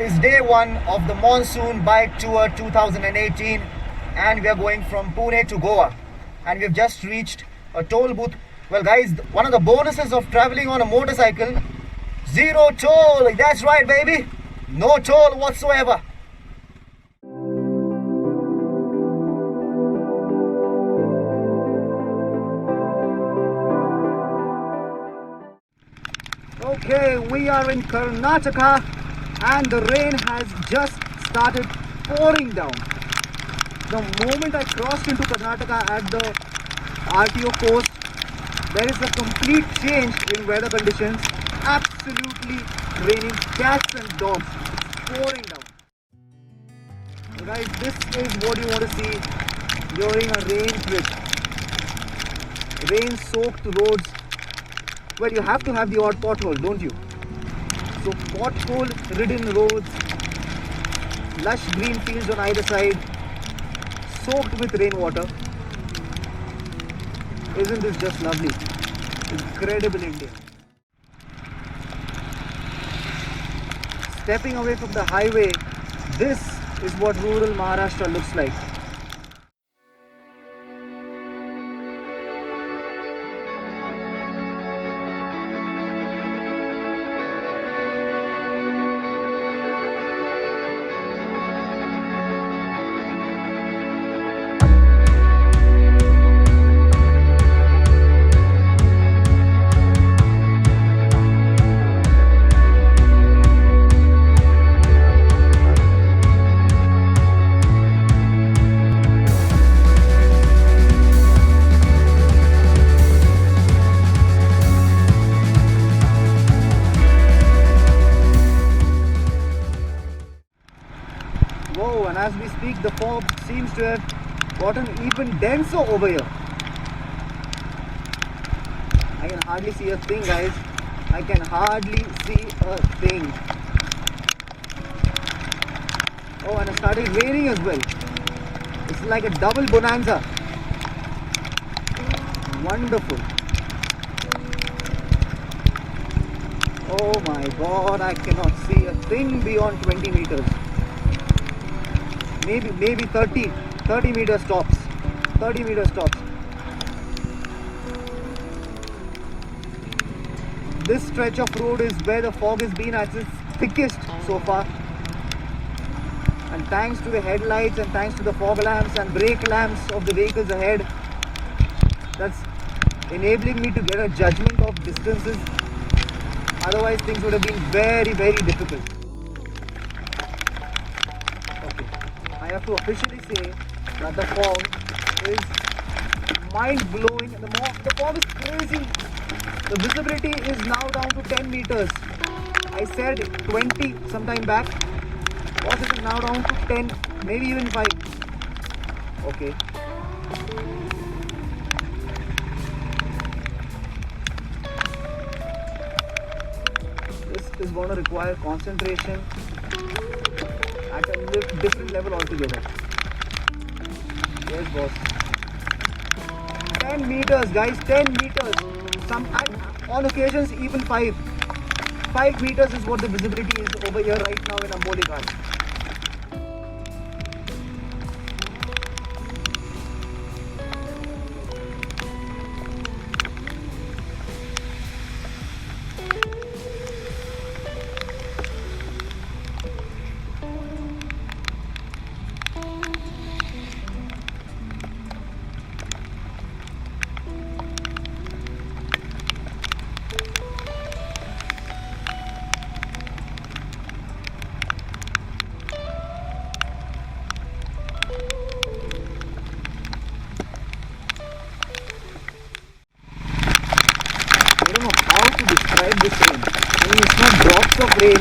is day one of the Monsoon Bike Tour 2018 and we are going from Pune to Goa and we have just reached a toll booth. Well guys, one of the bonuses of traveling on a motorcycle, zero toll. That's right baby, no toll whatsoever. Okay, we are in Karnataka and the rain has just started pouring down. The moment I crossed into Karnataka at the RTO post, there is a complete change in weather conditions. Absolutely raining cats and dogs. It's pouring down. So guys, this is what you want to see during a rain trip. Rain soaked roads. Well, you have to have the odd pothole, don't you? So pothole-ridden roads, lush green fields on either side, soaked with rainwater. Isn't this just lovely? Incredible India. Stepping away from the highway, this is what rural Maharashtra looks like. Whoa, and as we speak, the fog seems to have gotten even denser over here. I can hardly see a thing, guys. I can hardly see a thing. Oh, and it started raining as well. It's like a double bonanza. Wonderful. Oh my god, I cannot see a thing beyond 20 meters. Maybe 30 meters tops. 30 meters tops. This stretch of road is where the fog has been at its thickest so far. And thanks to the headlights and thanks to the fog lamps and brake lamps of the vehicles ahead, that's enabling me to get a judgment of distances. Otherwise things would have been very, very difficult. I have to officially say that the fog is mind-blowing. The fog is crazy. The visibility is now down to 10 meters. I said 20 some time back. What is it now down to 10, maybe even 5. Okay. This is going to require concentration at a different level altogether. Yes, boss. 10 meters, guys, 10 meters. On occasions, even 5. 5 meters is what the visibility is over here right now in Amboli Ghat. Describe this rain. I mean, it's not drops of rain.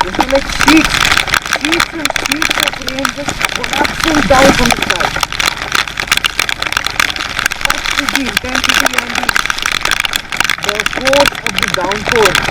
This is like sheets and sheets of rain just collapsing down from the sky. What is the intensity and the force of the downpour?